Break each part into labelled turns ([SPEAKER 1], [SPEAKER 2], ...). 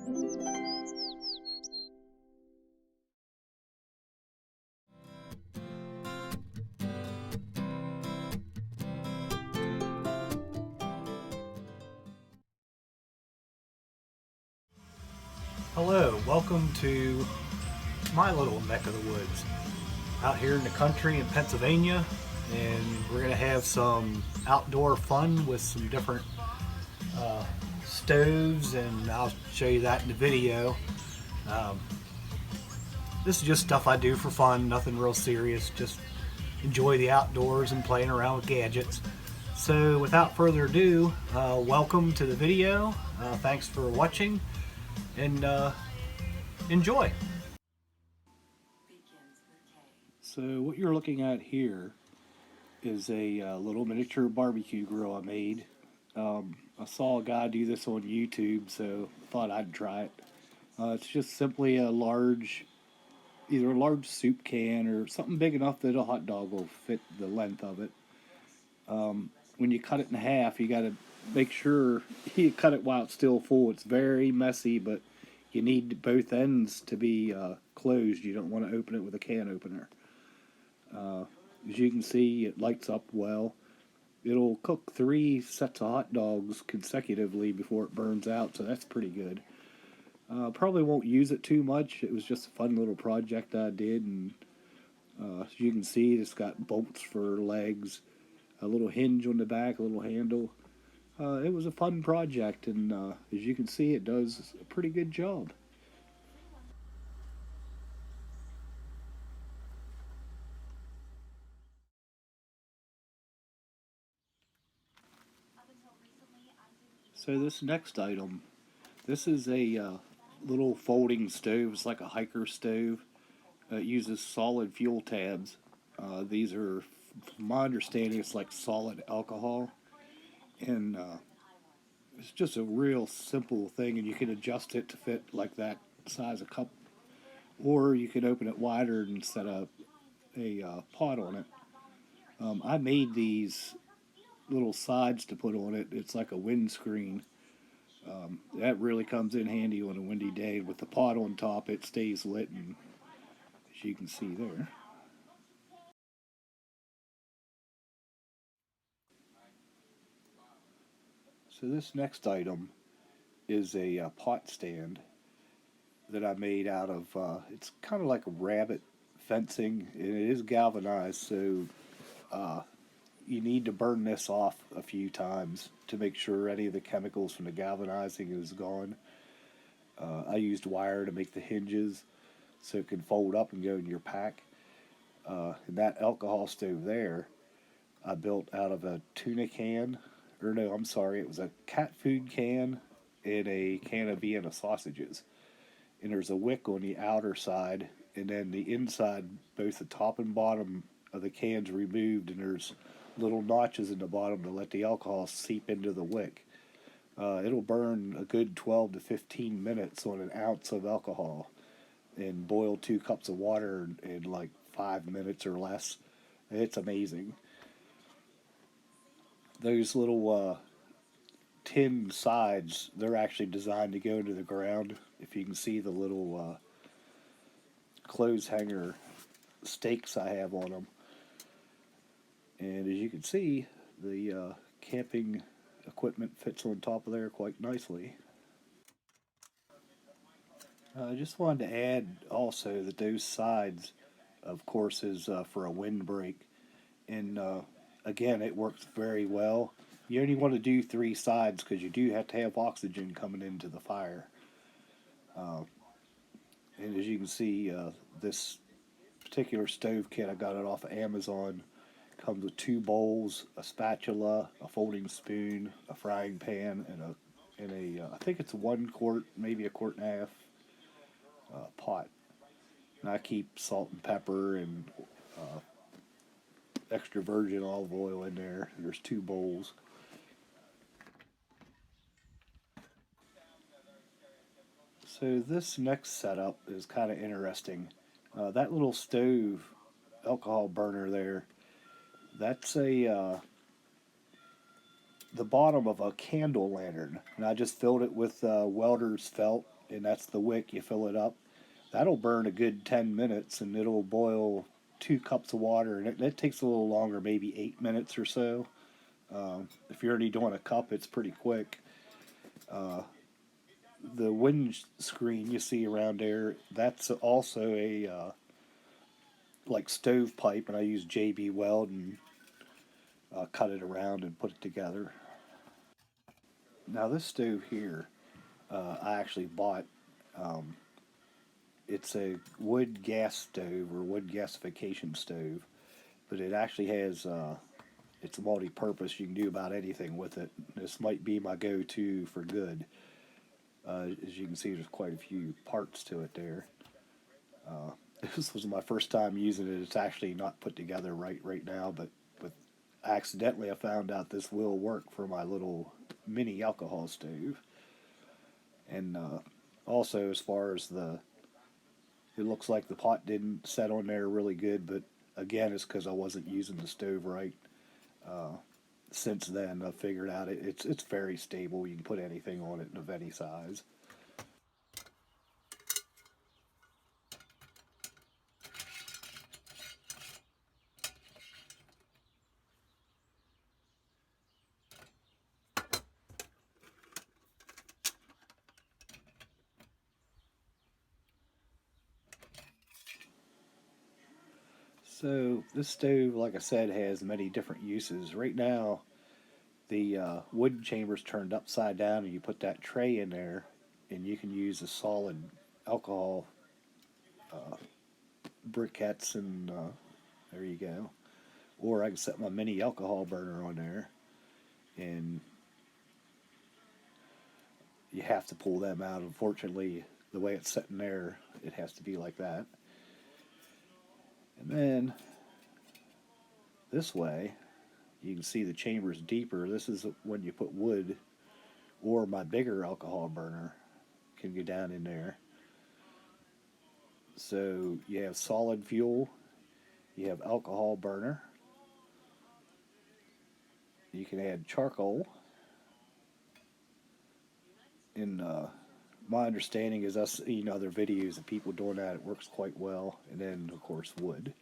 [SPEAKER 1] Hello, welcome to my little neck of the woods out here in the country in Pennsylvania, and we're going to have some outdoor fun with some different stoves, and I'll show you that in the video. Um, this is just stuff I do for fun, nothing real serious, just enjoy the outdoors and playing around with gadgets. So without further ado, welcome to the video. Thanks for watching, and enjoy. So what you're looking at here is a little miniature barbecue grill I made. I saw a guy do this on YouTube, so thought I'd try it. It's just simply either a large soup can or something big enough that a hot dog will fit the length of it. When you cut it in half, you got to make sure you cut it while it's still full. It's very messy, but you need both ends to be closed. You don't want to open it with a can opener. As you can see, it lights up well. It'll cook 3 sets of hot dogs consecutively before it burns out, so that's pretty good. Probably won't use it too much. It was just a fun little project I did, and as you can see, it's got bolts for legs, a little hinge on the back, a little handle. It was a fun project, and as you can see, it does a pretty good job. So this next item, this is a little folding stove. It's like a hiker stove. It uses solid fuel tabs. These are, from my understanding, it's like solid alcohol, and it's just a real simple thing, and you can adjust it to fit like that size of cup, or you can open it wider and set up a pot on it. I made these little sides to put on it. It's like a windscreen. That really comes in handy on a windy day. With the pot on top, it stays lit, and as you can see there. So this next item is a pot stand that I made out of, it's kind of like a rabbit fencing, and it is galvanized, so uh, you need to burn this off a few times to make sure any of the chemicals from the galvanizing is gone. I used wire to make the hinges so it can fold up and go in your pack. And that alcohol stove there, I built out of a tuna can, or no, I'm sorry, it was a cat food can and a can of Vienna sausages. And there's a wick on the outer side, and then the inside, both the top and bottom of the can's removed, and there's little notches in the bottom to let the alcohol seep into the wick. It'll burn a good 12 to 15 minutes on an ounce of alcohol, and boil 2 cups of water in like 5 minutes or less. It's amazing. Those little tin sides, they're actually designed to go into the ground. If you can see the little clothes hanger stakes I have on them. And as you can see, the camping equipment fits on top of there quite nicely. I just wanted to add also that those sides, of course, is for a windbreak. And again, it works very well. You only want to do 3 sides because you do have to have oxygen coming into the fire. And as you can see, this particular stove kit, I got it off of Amazon. Comes with 2 bowls, a spatula, a folding spoon, a frying pan, and a I think it's 1 quart, maybe a quart and a half pot. And I keep salt and pepper and extra virgin olive oil in there. There's 2 bowls. So this next setup is kind of interesting. That little stove alcohol burner there, that's a the bottom of a candle lantern, and I just filled it with welder's felt and that's the wick. You fill it up. That'll burn a good 10 minutes, and it'll boil 2 cups of water, and it takes a little longer, maybe 8 minutes or so. If you're already doing a cup, it's pretty quick. Uh, the wind screen you see around there, that's also a like stovepipe, and I use JB Weld and cut it around and put it together. Now this stove here, I actually bought. Um, it's a wood gas stove or wood gasification stove, but it actually has. It's multi-purpose. You can do about anything with it. This might be my go-to for good. As you can see, there's quite a few parts to it there. Uh, this was my first time using it. It's actually not put together right now, but accidentally I found out this will work for my little mini alcohol stove. And also, as far as it looks like the pot didn't set on there really good, but again, it's because I wasn't using the stove right. Uh, since then, I figured out it's very stable. You can put anything on it of any size. So this stove, like I said, has many different uses. Right now, the wood chamber's turned upside down, and you put that tray in there, and you can use a solid alcohol uh, briquettes, and there you go. Or I can set my mini alcohol burner on there, and you have to pull them out. Unfortunately, the way it's sitting there, it has to be like that. And then this way, you can see the chamber's deeper. This is when you put wood, or my bigger alcohol burner can go down in there. So you have solid fuel, you have alcohol burner, you can add charcoal. In my understanding is us seeing other videos of people doing that. It works quite well. And then of course wood.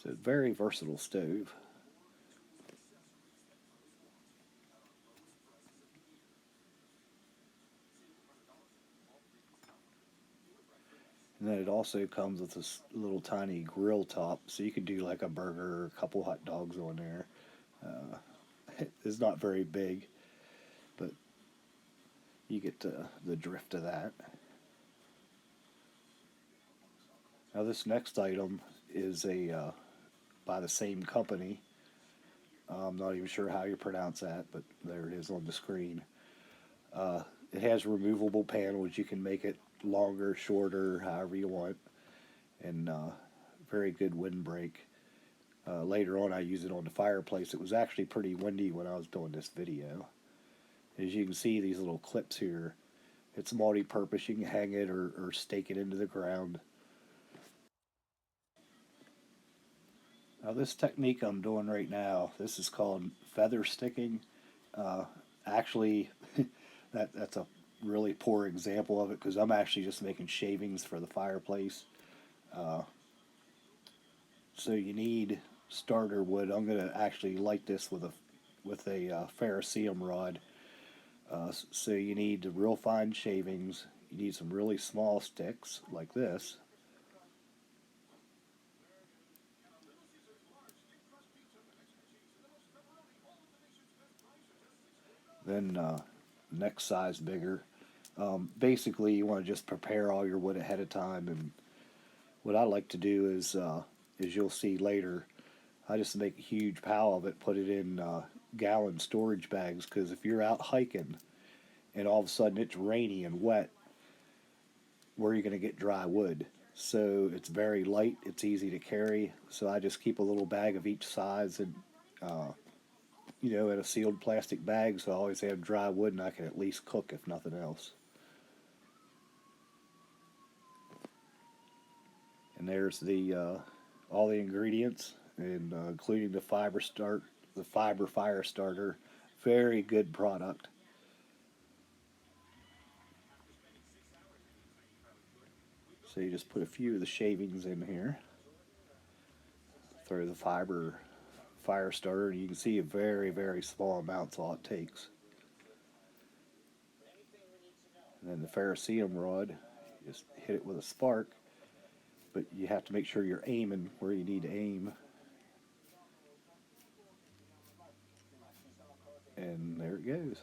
[SPEAKER 1] So very versatile stove. And then it also comes with this little tiny grill top, so you can do like a burger or a couple hot dogs on there. Uh, it's not very big, but you get the drift of that. Now this next item is a by the same company. I'm not even sure how you pronounce that, but there it is on the screen. Uh, it has removable panels. You can make it longer, shorter, however you want, and very good windbreak. Later on, I use it on the fireplace. It was actually pretty windy when I was doing this video. As you can see, these little clips here, it's multi-purpose. You can hang it or stake it into the ground. Now, this technique I'm doing right now, this is called feather sticking. Uh, actually, that's a really poor example of it because I'm actually just making shavings for the fireplace. Uh, so you need starter wood. I'm going to actually light this with a ferrocerium rod. So you need real fine shavings. You need some really small sticks like this. Then next size bigger. Basically, you want to just prepare all your wood ahead of time. And what I like to do is, as you'll see later, I just make a huge pile of it, put it in gallon storage bags. Because if you're out hiking and all of a sudden it's rainy and wet, where are you going to get dry wood? So it's very light, it's easy to carry. So I just keep a little bag of each size and uh, in a sealed plastic bag, so I always have dry wood and I can at least cook if nothing else. And there's the all the ingredients, and including the fiber fire starter. Very good product. So you just put a few of the shavings in here, throw the fire starter, and you can see a very, very small amount's all it takes. And then the ferrocerium rod, you just hit it with a spark, but you have to make sure you're aiming where you need to aim. And there it goes.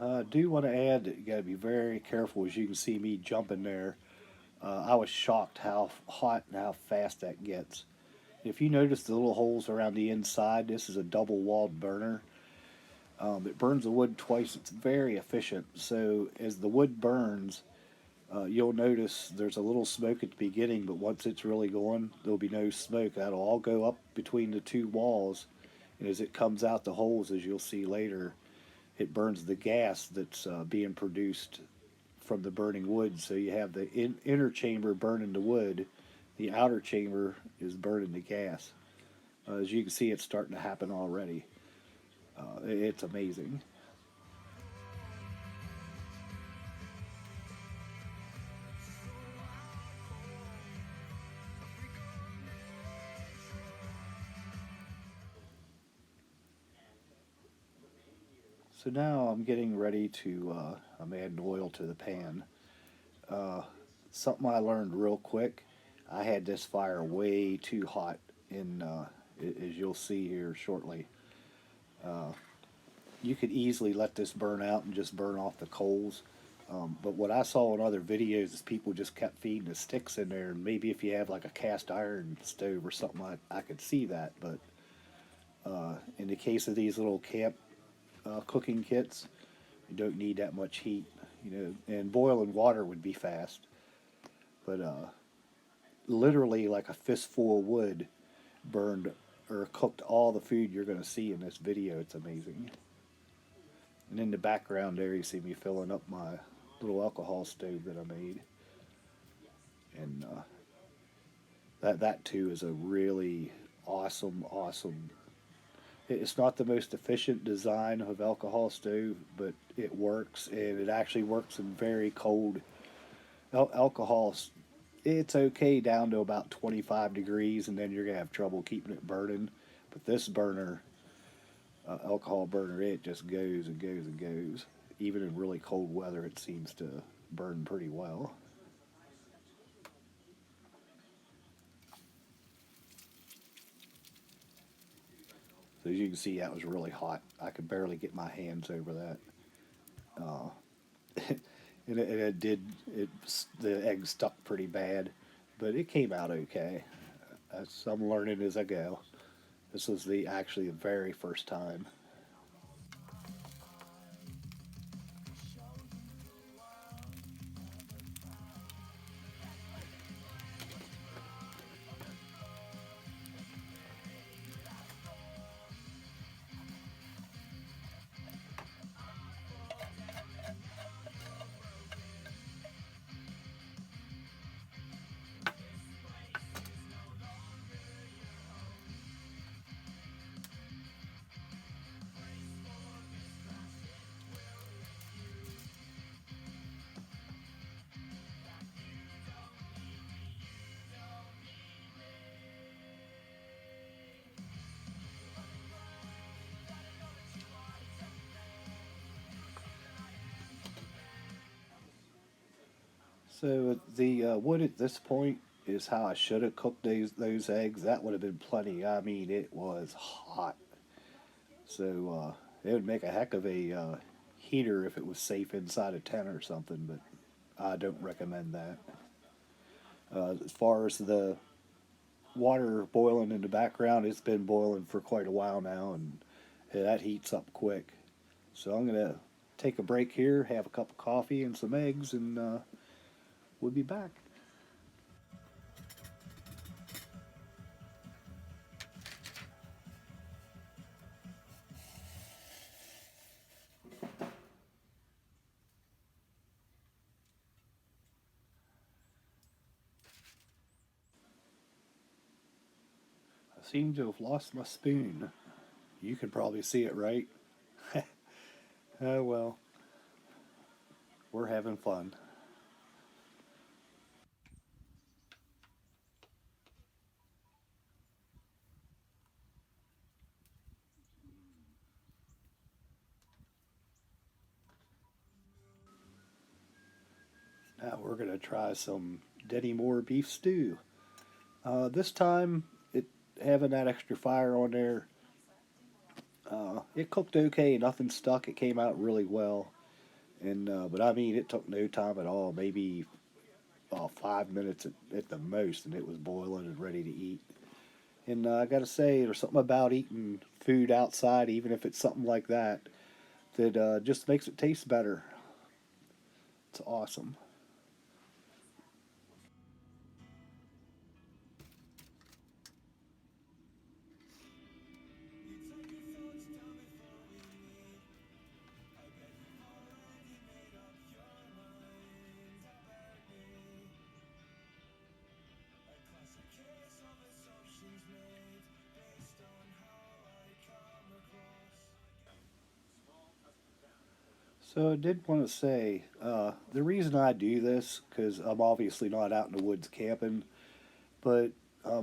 [SPEAKER 1] I do want to add that you got to be very careful. As you can see me jumping there, I was shocked how hot and how fast that gets. If you notice the little holes around the inside, this is a double walled burner. It burns the wood twice. It's very efficient. So as the wood burns, you'll notice there's a little smoke at the beginning, but once it's really going, there'll be no smoke. That'll all go up between the two walls, and as it comes out the holes, as you'll see later, it burns the gas that's being produced from the burning wood. So you have the inner chamber burning the wood, the outer chamber is burning the gas. As you can see, it's starting to happen already. It's amazing. So now I'm getting ready to, I'm adding oil to the pan. Uh, Something I learned real quick, I had this fire way too hot in, as you'll see here shortly. Uh, you could easily let this burn out and just burn off the coals. But what I saw in other videos is people just kept feeding the sticks in there. And maybe if you have like a cast iron stove or something, I could see that. But in the case of these little camp cooking kits, you don't need that much heat. And boiling water would be fast. But literally, like a fistful of wood burned or cooked all the food you're going to see in this video. It's amazing. And in the background there, you see me filling up my little alcohol stove that I made. And that too is a really awesome. It's not the most efficient design of alcohol stove, but it works, and it actually works in very cold alcohol. It's okay down to about 25 degrees, and then you're gonna have trouble keeping it burning. But this burner, alcohol burner, it just goes and goes and goes. Even in really cold weather, it seems to burn pretty well. So as you can see, that was really hot. I could barely get my hands over that. Uh, and it did. The egg stuck pretty bad, but it came out okay. I'm learning as I go. This was the very first time. So the wood at this point is how I should have cooked those eggs. That would have been plenty. I mean, it was hot. So it would make a heck of a heater if it was safe inside a tent or something. But I don't recommend that. As far as the water boiling in the background, it's been boiling for quite a while now, and that heats up quick. So I'm gonna take a break here, have a cup of coffee and some eggs, and we'll be back. I seem to have lost my spoon. You can probably see it, right? Oh well, we're having fun. Now we're gonna try some Denny Moore beef stew. This time, it having that extra fire on there, it cooked okay. Nothing stuck. It came out really well. And but I mean, it took no time at all. Maybe 5 minutes at the most, and it was boiling and ready to eat. And I gotta say, there's something about eating food outside, even if it's something like that, that just makes it taste better. It's awesome. So I did want to say the reason I do this because I'm obviously not out in the woods camping, but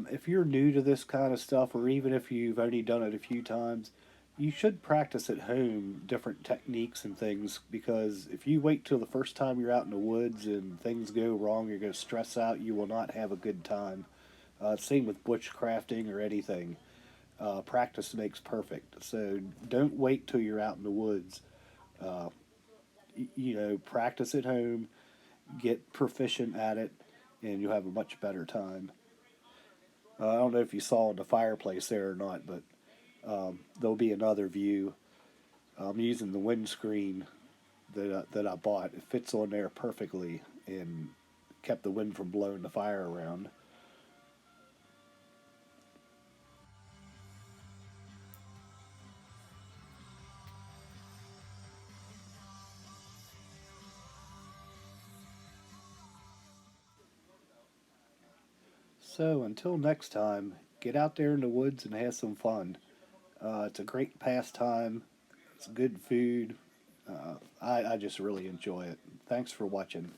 [SPEAKER 1] if you're new to this kind of stuff, or even if you've only done it a few times, you should practice at home different techniques and things because if you wait till the first time you're out in the woods and things go wrong, you're going to stress out, you will not have a good time. Same with bushcrafting or anything. Practice makes perfect. So don't wait till you're out in the woods. Uh, Practice at home, get proficient at it, and you'll have a much better time. I don't know if you saw the fireplace there or not, but there'll be another view. I'm using the windscreen that I bought. It fits on there perfectly and kept the wind from blowing the fire around. So until next time, get out there in the woods and have some fun. It's a great pastime. It's good food. I just really enjoy it. Thanks for watching.